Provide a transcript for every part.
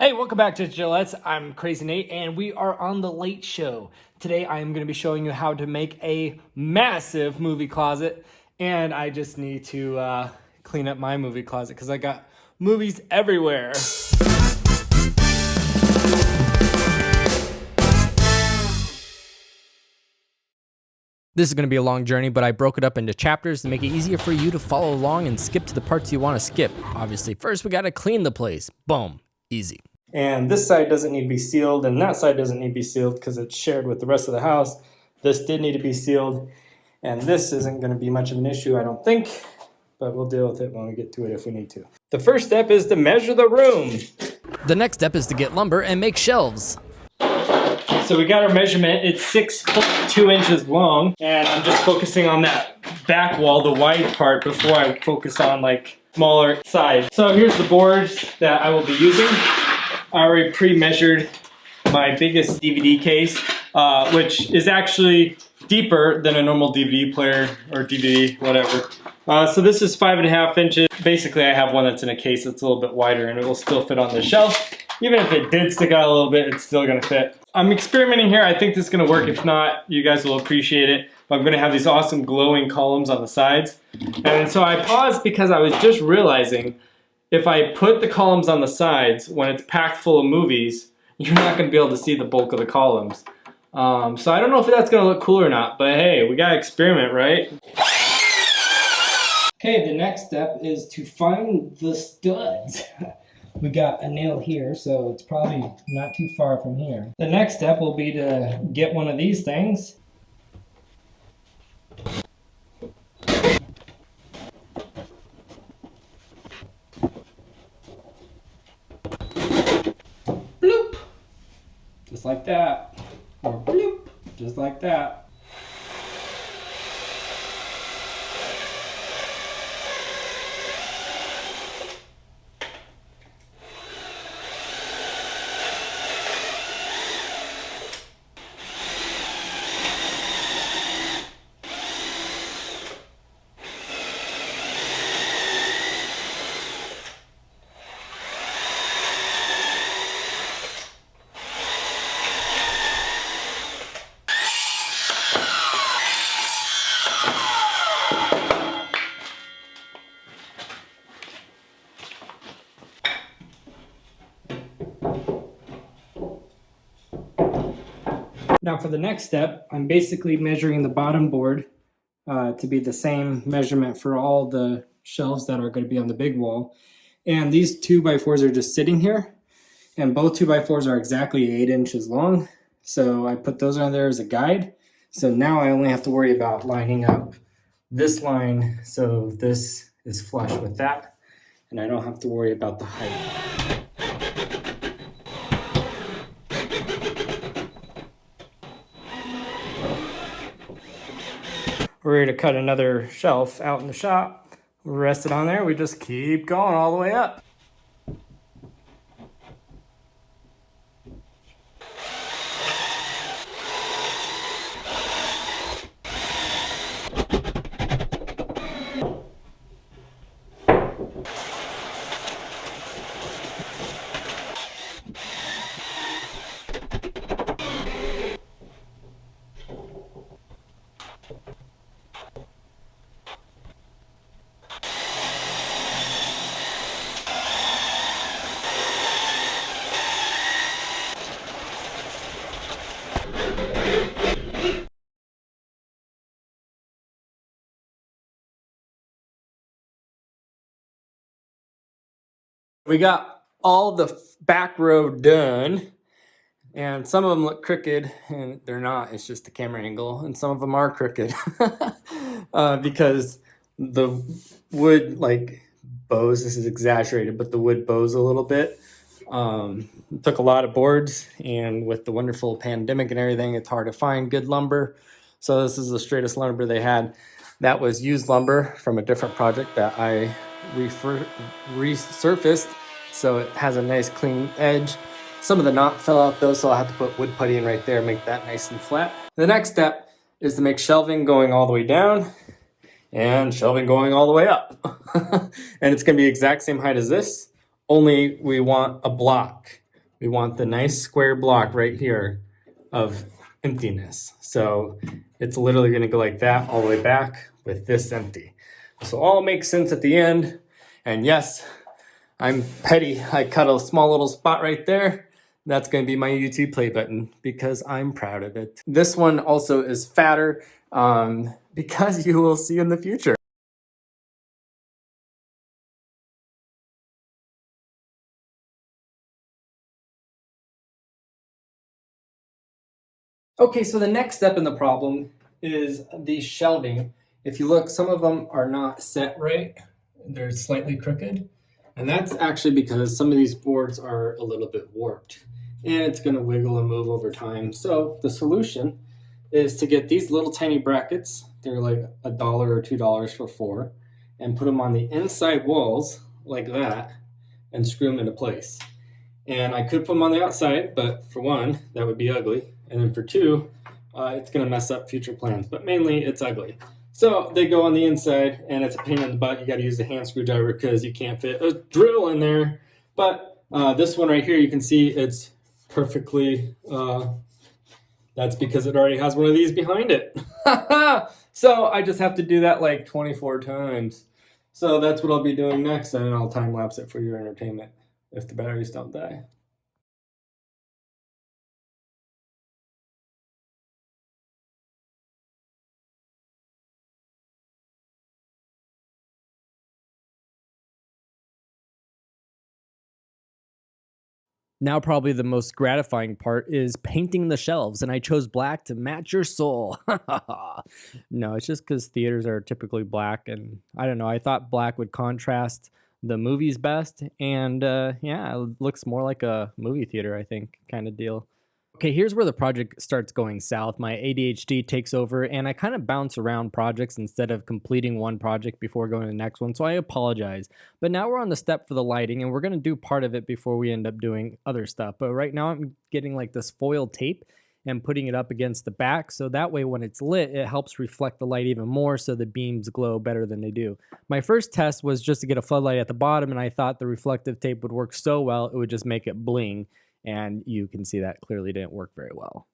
Hey, welcome back to Gillettes. I'm Crazy Nate, and we are on The Late Show. Today, I am going to be showing you how to make a massive movie closet, and I just need to clean up my movie closet because I got movies everywhere. This is going to be a long journey, but I broke it up into chapters to make it easier for you to follow along and skip to the parts you want to skip. Obviously, first we got to clean the place. Boom. Easy. And this side doesn't need to be sealed, and that side doesn't need to be sealed because it's shared with the rest of the house. This did need to be sealed, and this isn't going to be much of an issue, I don't think, but we'll deal with it when we get to it if we need to. The first step is to measure the room. The next step is to get lumber and make shelves. So we got our measurement. It's 6 foot 2 inches long, and I'm just focusing on that back wall, the wide part, before I focus on like smaller sides. So here's the boards that I will be using. I already pre-measured my biggest DVD case, which is actually deeper than a normal DVD player or DVD, whatever. So this is 5.5 inches. Basically, I have one that's in a case that's a little bit wider, and it will still fit on the shelf. Even if it did stick out a little bit, it's still gonna fit. I'm experimenting here. I think this is gonna work. If not, you guys will appreciate it. But I'm gonna have these awesome glowing columns on the sides. And so I paused because I was just realizing if I put the columns on the sides, when it's packed full of movies, you're not gonna be able to see the bulk of the columns. So I don't know if that's gonna look cool or not, but hey, we gotta experiment, right? Okay, the next step is to find the studs. We got a nail here, so it's probably not too far from here. The next step will be to get one of these things. Bloop! Just like that. Or bloop! Just like that. Now for the next step, I'm basically measuring the bottom board to be the same measurement for all the shelves that are going to be on the big wall. And these 2x4s are just sitting here, and both 2x4s are exactly 8 inches long. So I put those on there as a guide. So now I only have to worry about lining up this line so this is flush with that, and I don't have to worry about the height. We're ready to cut another shelf out in the shop. We'll rest it on there. We just keep going all the way up. We got all the back row done, and some of them look crooked, and they're not. It's just the camera angle, and some of them are crooked because the wood like bows. This is exaggerated, but the wood bows a little bit. It took a lot of boards, and with the wonderful pandemic and everything, it's hard to find good lumber. So this is the straightest lumber they had. That was used lumber from a different project that I resurfaced, so it has a nice clean edge. Some of the knot fell out though, so I'll have to put wood putty in right there, make that nice and flat. The next step is to make shelving going all the way down and shelving going all the way up. And it's gonna be the exact same height as this, only we want a block. we want the nice square block right here of emptiness. So it's literally going to go like that all the way back with this empty. So all makes sense at the end. And yes, I'm petty. I cut a small little spot right there. That's going to be my YouTube play button because I'm proud of it. This one also is fatter because you will see in the future. Okay, so the next step in the problem is the shelving. If you look, some of them are not set right. They're slightly crooked. And that's actually because some of these boards are a little bit warped. And it's going to wiggle and move over time. So the solution is to get these little tiny brackets. They're like $1 or $2 for 4. And put them on the inside walls like that and screw them into place. And I could put them on the outside, but for one, that would be ugly. And then for two, it's going to mess up future plans. But mainly, it's ugly. So they go on the inside, and it's a pain in the butt. You got to use a hand screwdriver because you can't fit a drill in there. But this one right here, you can see it's perfectly. That's because it already has one of these behind it. So I just have to do that like 24 times. So that's what I'll be doing next, and I'll time lapse it for your entertainment if the batteries don't die. Now probably the most gratifying part is painting the shelves, and I chose black to match your soul. No, it's just because theaters are typically black, and I don't know, I thought black would contrast the movies best, and yeah, it looks more like a movie theater, I think, kind of deal. Okay, here's where the project starts going south. My ADHD takes over, and I kind of bounce around projects instead of completing one project before going to the next one, so I apologize. But now we're on the step for the lighting, and we're going to do part of it before we end up doing other stuff. But right now I'm getting like this foil tape and putting it up against the back, so that way when it's lit, it helps reflect the light even more so the beams glow better than they do. My first test was just to get a floodlight at the bottom, and I thought the reflective tape would work so well, it would just make it bling. And you can see that clearly didn't work very well.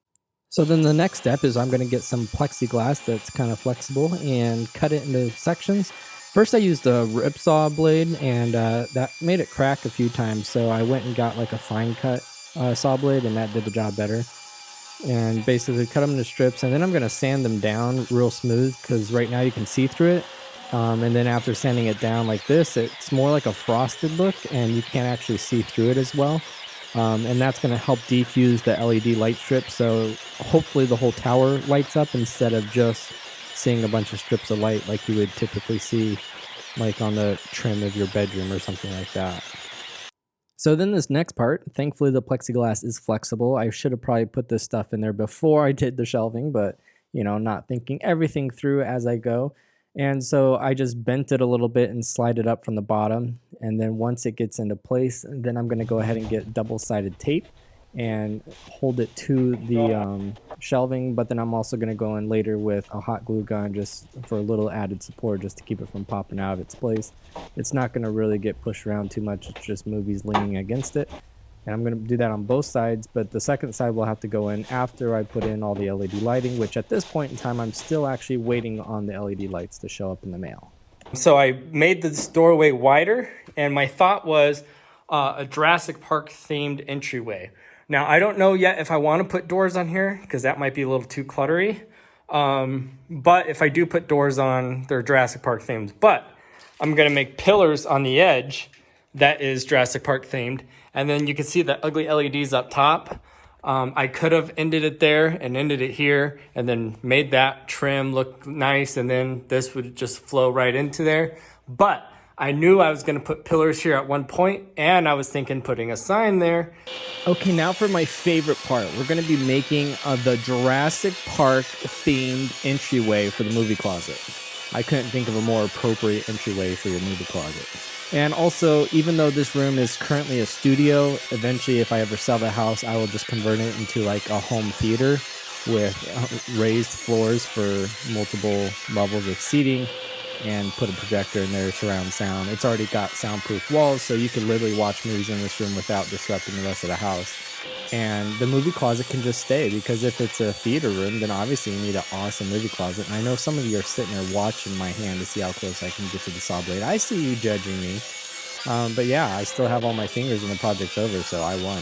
So then the next step is I'm going to get some plexiglass that's kind of flexible and cut it into sections. First I used a ripsaw blade, and that made it crack a few times, so I went and got like a fine cut saw blade, and that did the job better. And basically cut them into strips, and then I'm going to sand them down real smooth because right now you can see through it. And then after sanding it down like this, it's more like a frosted look, and you can't actually see through it as well. And that's going to help defuse the LED light strips, so hopefully the whole tower lights up instead of just seeing a bunch of strips of light like you would typically see like on the trim of your bedroom or something like that. So then this next part, thankfully the plexiglass is flexible. I should have probably put this stuff in there before I did the shelving, but you know, not thinking everything through as I go. And so I just bent it a little bit and slide it up from the bottom. And then once it gets into place, then I'm going to go ahead and get double-sided tape and hold it to the shelving. But then I'm also going to go in later with a hot glue gun just for a little added support, just to keep it from popping out of its place. It's not going to really get pushed around too much. It's just movies leaning against it. And I'm going to do that on both sides, but the second side will have to go in after I put in all the LED lighting, which at this point in time, I'm still actually waiting on the LED lights to show up in the mail. So I made this doorway wider, and my thought was a Jurassic Park themed entryway. Now, I don't know yet if I want to put doors on here, because that might be a little too cluttery. But if I do put doors on, they're Jurassic Park themed. But I'm going to make pillars on the edge that is Jurassic Park themed. And then you can see the ugly LEDs up top. I could have ended it there and ended it here and then made that trim look nice, and then this would just flow right into there. But I knew I was going to put pillars here at one point, and I was thinking putting a sign there. Okay, now for my favorite part. We're going to be making the Jurassic Park themed entryway for the movie closet. I couldn't think of a more appropriate entryway for your movie closet. And also, even though this room is currently a studio, eventually if I ever sell the house, I will just convert it into like a home theater with raised floors for multiple levels of seating. and put a projector in there, surround sound. It's already got soundproof walls, so you can literally watch movies in this room without disrupting the rest of the house. And the movie closet can just stay, because if it's a theater room, then obviously you need an awesome movie closet. And I know some of you are sitting there watching my hand to see how close I can get to the saw blade. I see you judging me. But yeah, I still have all my fingers and the project's over, so I won.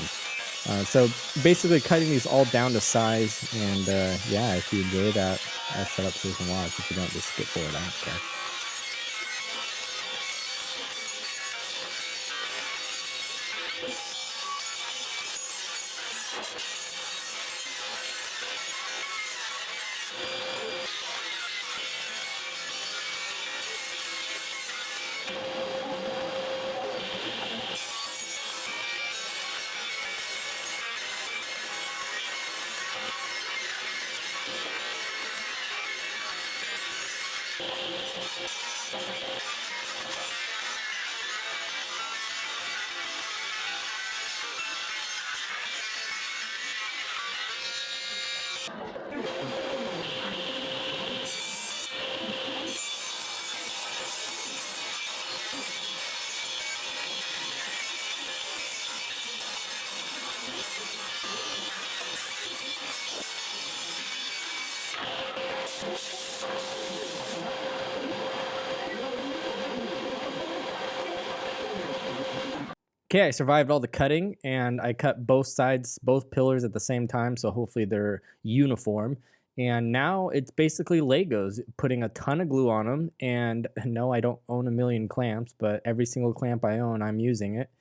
So basically cutting these all down to size, and yeah, if you enjoy that, I set up so you can watch. If you don't, just skip forward. I don't care. Okay, I survived all the cutting, and I cut both sides, both pillars at the same time, so hopefully they're uniform. And now it's basically Legos, putting a ton of glue on them. And no, I don't own a million clamps, but every single clamp I own, I'm using it.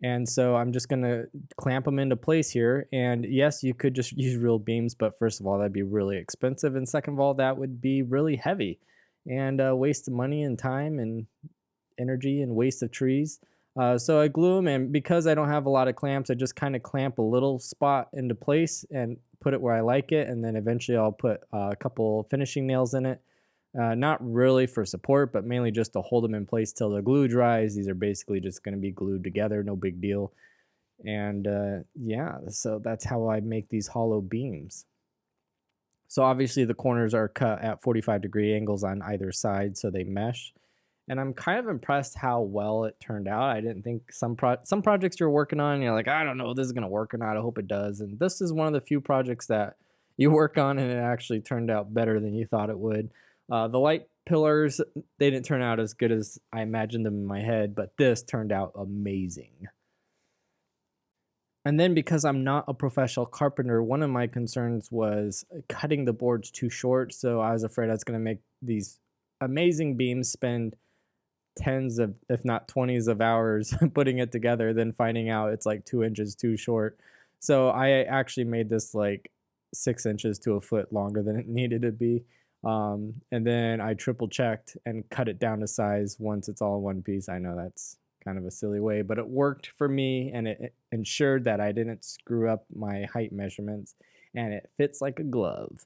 And so I'm just gonna clamp them into place here. And yes, you could just use real beams, but first of all, that'd be really expensive. And second of all, that would be really heavy and a waste of money and time and energy and waste of trees. So I glue them, and because I don't have a lot of clamps, I just kind of clamp a little spot into place and put it where I like it. And then eventually I'll put a couple finishing nails in it. Not really for support, but mainly just to hold them in place till the glue dries. These are basically just going to be glued together, no big deal. And yeah, so that's how I make these hollow beams. So obviously the corners are cut at 45-degree angles on either side, so they mesh. And I'm kind of impressed how well it turned out. I didn't think some projects you're working on, you're like, I don't know if this is gonna work or not. I hope it does. And this is one of the few projects that you work on and it actually turned out better than you thought it would. The light pillars, they didn't turn out as good as I imagined them in my head, but this turned out amazing. And then because I'm not a professional carpenter, one of my concerns was cutting the boards too short. So I was afraid I was gonna make these amazing beams, spend tens of, if not 20s of hours putting it together, then finding out it's like 2 inches too short. So I actually made this like 6 inches to a foot longer than it needed to be. And then I triple checked and cut it down to size once it's all in one piece. I know that's kind of a silly way, but it worked for me, and it ensured that I didn't screw up my height measurements, and it fits like a glove.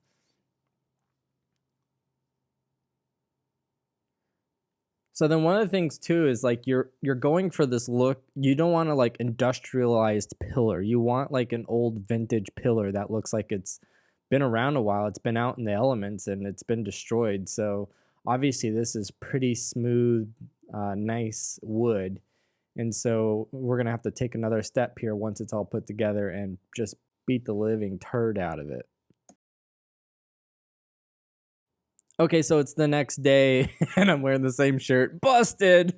So then one of the things too is like you're going for this look. You don't want to like industrialized pillar. You want like an old vintage pillar that looks like it's been around a while. It's been out in the elements and it's been destroyed. So obviously this is pretty smooth, nice wood. And so we're gonna have to take another step here once it's all put together and just beat the living turd out of it. Okay, so it's the next day and I'm wearing the same shirt. Busted.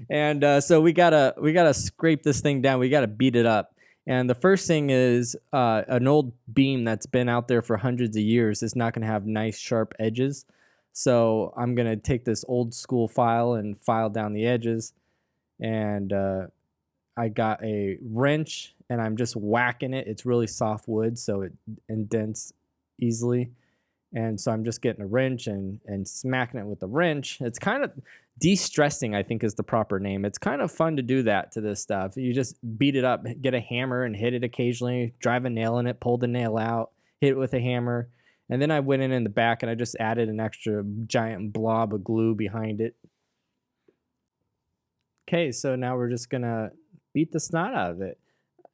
And so we gotta scrape this thing down. We gotta beat it up. And the first thing is an old beam that's been out there for hundreds of years is not gonna have nice sharp edges. So I'm gonna take this old school file and file down the edges. And I got a wrench and I'm just whacking it. It's really soft wood, so it indents easily. And so I'm just getting a wrench and smacking it with the wrench. It's kind of de-stressing, I think is the proper name. It's kind of fun to do that to this stuff. You just beat it up, get a hammer and hit it occasionally, drive a nail in it, pull the nail out, hit it with a hammer. And then I went in the back and I just added an extra giant blob of glue behind it. Okay, so now we're just gonna beat the snot out of it.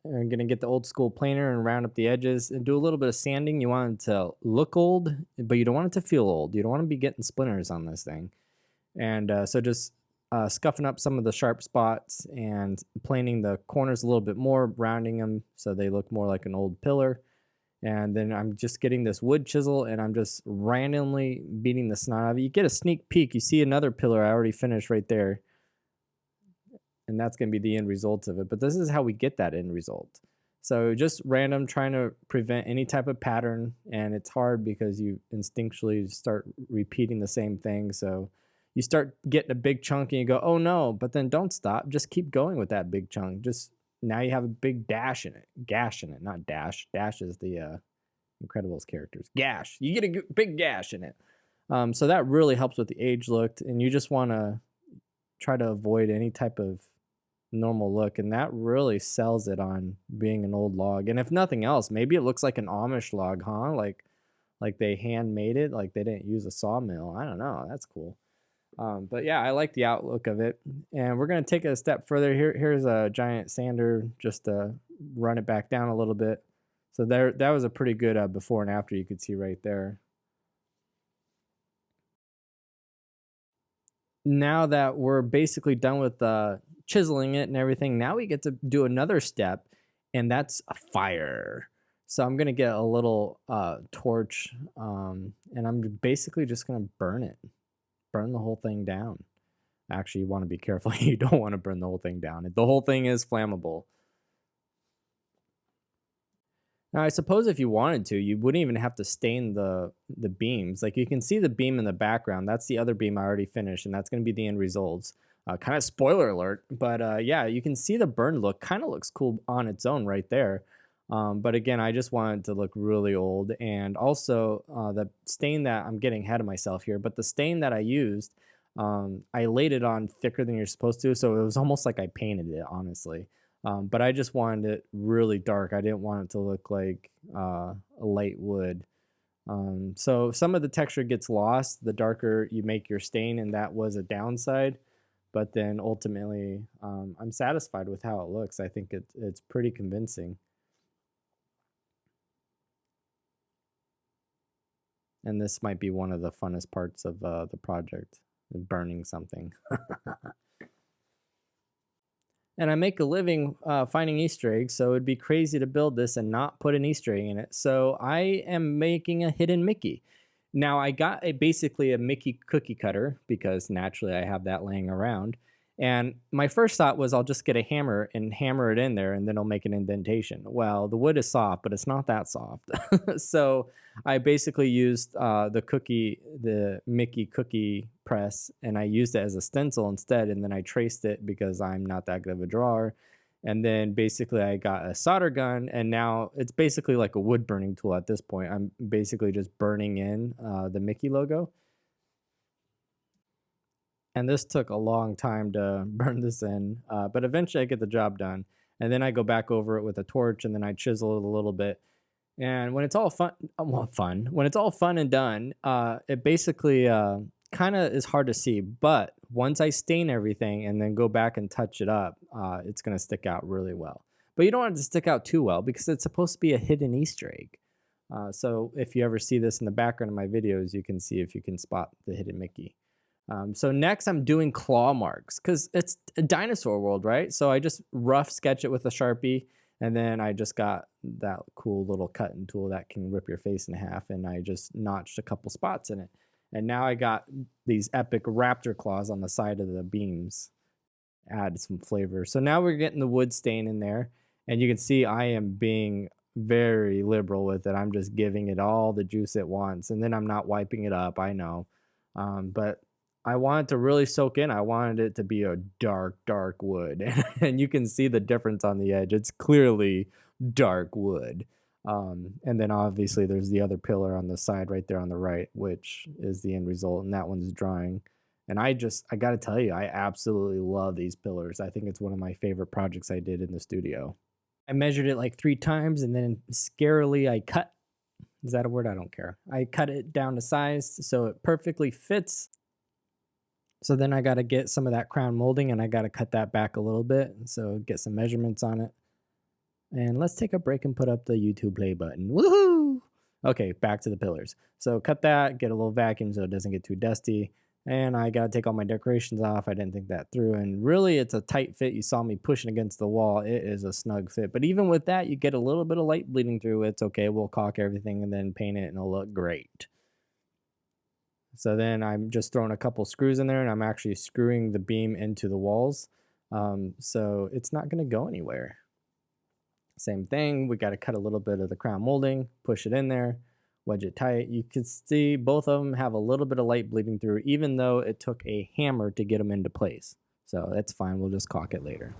I'm gonna get the old school planer and round up the edges and do a little bit of sanding. You want it to look old, but you don't want it to feel old. You don't want to be getting splinters on this thing. And so just scuffing up some of the sharp spots and planing the corners a little bit more, rounding them so they look more like an old pillar. And then I'm just getting this wood chisel and I'm just randomly beating the snot out of it. You get a sneak peek. You see another pillar I already finished right there. And that's going to be the end result of it. But this is how we get that end result. So just random, trying to prevent any type of pattern. And it's hard because you instinctually start repeating the same thing. So you start getting a big chunk and you go, oh no, but then don't stop. Just keep going with that big chunk. Just now you have a big gash in it, not dash. Dash is the Incredibles characters. Gash. You get a big gash in it. So that really helps with the age look. And you just want to try to avoid any type of normal look, and that really sells it on being an old log. And if nothing else, maybe it looks like an Amish log, huh? Like they handmade it, like they didn't use a sawmill. I don't know. That's cool. But yeah, I like the outlook of it. And we're gonna take it a step further. Here's a giant sander just to run it back down a little bit. So that was a pretty good before and after you could see right there. Now that we're basically done with chiseling it and everything, now we get to do another step, and that's a fire. So I'm gonna get a little torch, and I'm basically just gonna burn the whole thing down. Actually, you want to be careful. You don't want to burn the whole thing down. The whole thing is flammable. Now, I suppose if you wanted to, you wouldn't even have to stain the beams. Like you can see the beam in the background. That's the other beam I already finished, and that's going to be the end results. Kind of spoiler alert, but yeah, you can see the burn look. Kind of looks cool on its own right there. But again, I just wanted to look really old, and also the stain that I'm getting ahead of myself here. But the stain that I used, I laid it on thicker than you're supposed to, so it was almost like I painted it, honestly. But I just wanted it really dark. I didn't want it to look like a light wood. So some of the texture gets lost the darker you make your stain, and that was a downside. But then ultimately, I'm satisfied with how it looks. I think it's pretty convincing. And this might be one of the funnest parts of the project, burning something. And I make a living finding Easter eggs, so it'd be crazy to build this and not put an Easter egg in it. So I am making a hidden Mickey. Now I got basically a Mickey cookie cutter because naturally I have that laying around. And my first thought was I'll just get a hammer and hammer it in there and then I'll make an indentation. Well, the wood is soft, but it's not that soft. So I basically used the Mickey cookie press, and I used it as a stencil instead. And then I traced it because I'm not that good of a drawer. And then basically I got a solder gun, and now it's basically like a wood burning tool at this point. I'm basically just burning in the Mickey logo. And this took a long time to burn this in, but eventually I get the job done. And then I go back over it with a torch, and then I chisel it a little bit. And when it's all when it's all fun and done, it basically kind of is hard to see. But once I stain everything and then go back and touch it up, it's going to stick out really well. But you don't want it to stick out too well because it's supposed to be a hidden Easter egg. So if you ever see this in the background of my videos, you can see if you can spot the hidden Mickey. So next I'm doing claw marks because it's a dinosaur world, right? So I just rough sketch it with a Sharpie, and then I just got that cool little cutting tool that can rip your face in half, and I just notched a couple spots in it. And now I got these epic raptor claws on the side of the beams. Add some flavor. So now we're getting the wood stain in there, and you can see I am being very liberal with it. I'm just giving it all the juice it wants, and then I'm not wiping it up, I know. But I wanted to really soak in. I wanted it to be a dark, dark wood. And you can see the difference on the edge. It's clearly dark wood. And then obviously there's the other pillar on the side right there on the right, which is the end result. And that one's drying. And I got to tell you, I absolutely love these pillars. I think it's one of my favorite projects I did in the studio. I measured it like 3 times, and then scarily I cut. Is that a word? I don't care. I cut it down to size so it perfectly fits. So then I got to get some of that crown molding, and I got to cut that back a little bit. So get some measurements on it. And let's take a break and put up the YouTube play button. Woohoo! Okay, back to the pillars. So cut that, get a little vacuum so it doesn't get too dusty. And I got to take all my decorations off. I didn't think that through. And really, it's a tight fit. You saw me pushing against the wall. It is a snug fit. But even with that, you get a little bit of light bleeding through. It's okay. We'll caulk everything and then paint it and it'll look great. So then I'm just throwing a couple screws in there and I'm actually screwing the beam into the walls. So it's not going to go anywhere. Same thing. We got to cut a little bit of the crown molding, push it in there, wedge it tight. You can see both of them have a little bit of light bleeding through, even though it took a hammer to get them into place. So that's fine. We'll just caulk it later.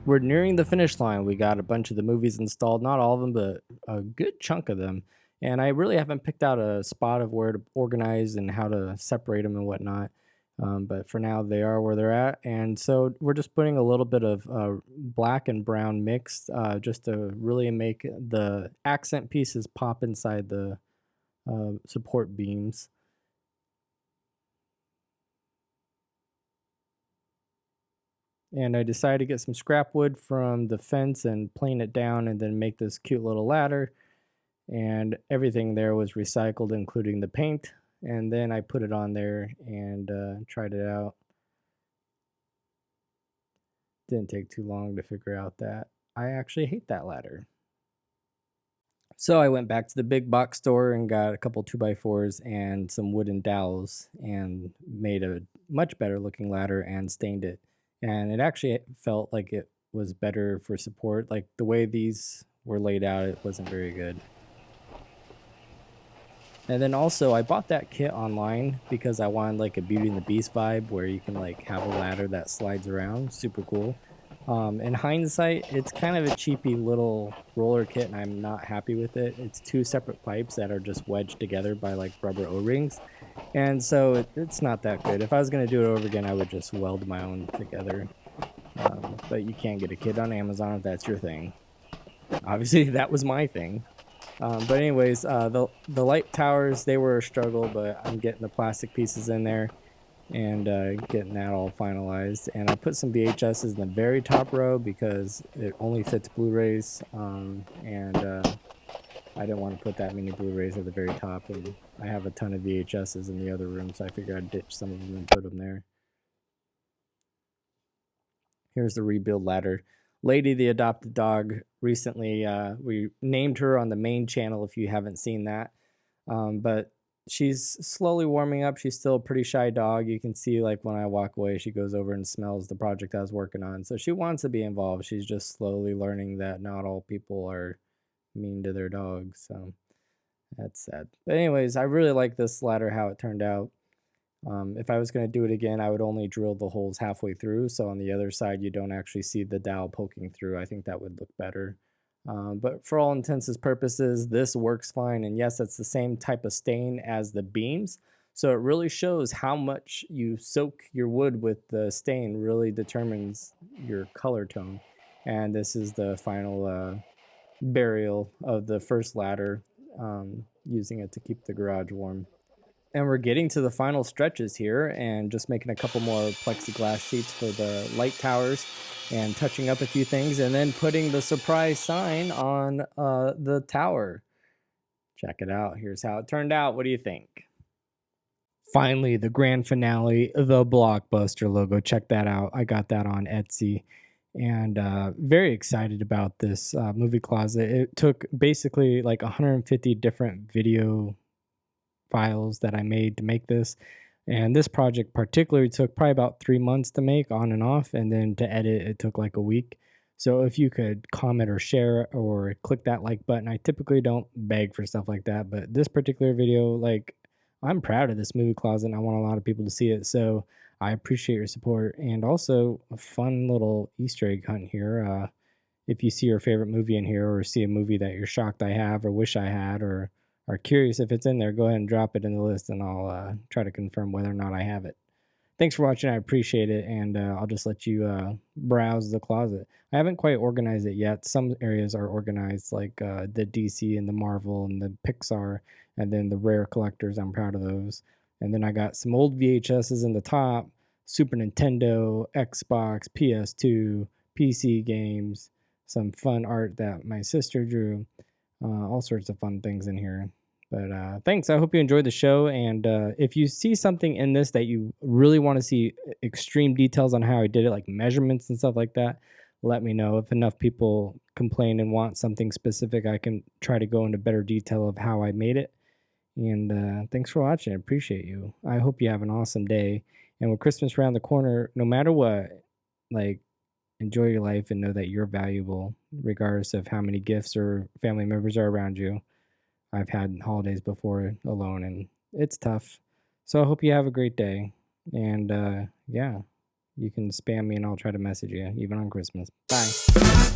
We're nearing the finish line. We got a bunch of the movies installed, not all of them, but a good chunk of them. And I really haven't picked out a spot of where to organize and how to separate them and whatnot. But for now, they are where they're at. And so we're just putting a little bit of black and brown mixed just to really make the accent pieces pop inside the support beams. And I decided to get some scrap wood from the fence and plane it down and then make this cute little ladder. And everything there was recycled, including the paint. And then I put it on there and tried it out. Didn't take too long to figure out that I actually hate that ladder. So I went back to the big box store and got a couple 2x4s and some wooden dowels and made a much better looking ladder and stained it. And it actually felt like it was better for support. Like the way these were laid out, it wasn't very good. And then also I bought that kit online because I wanted like a Beauty and the Beast vibe where you can like have a ladder that slides around. Super cool. In hindsight, it's kind of a cheapy little roller kit and I'm not happy with it. It's two separate pipes that are just wedged together by like rubber O-rings. And so it's not that good. If I was going to do it over again, I would just weld my own together. But you can't get a kit on Amazon if that's your thing. Obviously, that was my thing. But anyways, the light towers, they were a struggle, but I'm getting the plastic pieces in there and getting that all finalized. And I put some VHSs in the very top row because it only fits Blu-rays, and I didn't want to put that many Blu-rays at the very top, and I have a ton of VHSs in the other room, so I figured I'd ditch some of them and put them there. Here's the rebuild ladder. Lady, the adopted dog, recently we named her on the main channel if you haven't seen that. But she's slowly warming up. She's still a pretty shy dog. You can see like when I walk away, she goes over and smells the project I was working on. So she wants to be involved. She's just slowly learning that not all people are mean to their dogs. So that's sad. But anyways, I really like this ladder, how it turned out. If I was going to do it again, I would only drill the holes halfway through. So on the other side, you don't actually see the dowel poking through. I think that would look better. But for all intents and purposes, this works fine. And yes, it's the same type of stain as the beams. So it really shows how much you soak your wood with the stain really determines your color tone. And this is the final burial of the first ladder, using it to keep the garage warm. And we're getting to the final stretches here and just making a couple more plexiglass sheets for the light towers and touching up a few things and then putting the surprise sign on the tower. Check it out. Here's how it turned out. What do you think? Finally, the grand finale, the Blockbuster logo. Check that out. I got that on Etsy. And very excited about this movie closet. It took basically like 150 different video files that I made to make this. And this project particularly took probably about 3 months to make on and off. And then to edit, it took like a week. So if you could comment or share or click that like button, I typically don't beg for stuff like that. But this particular video, like, I'm proud of this movie closet and I want a lot of people to see it. So I appreciate your support. And also a fun little Easter egg hunt here. If you see your favorite movie in here or see a movie that you're shocked I have or wish I had or are curious if it's in there, go ahead and drop it in the list and I'll try to confirm whether or not I have it. Thanks for watching. I appreciate it. And I'll just let you browse the closet. I haven't quite organized it yet. Some areas are organized like the DC and the Marvel and the Pixar and then the rare collectors. I'm proud of those. And then I got some old VHSs in the top, Super Nintendo, Xbox, PS2, PC games, some fun art that my sister drew. All sorts of fun things in here. But thanks. I hope you enjoyed the show. And if you see something in this that you really want to see extreme details on how I did it, like measurements and stuff like that, let me know. If enough people complain and want something specific, I can try to go into better detail of how I made it. And thanks for watching. I appreciate you. I hope you have an awesome day. And with Christmas around the corner, no matter what, like, enjoy your life and know that you're valuable, regardless of how many gifts or family members are around you. I've had holidays before alone, and it's tough. So I hope you have a great day. And yeah, you can spam me and I'll try to message you, even on Christmas. Bye.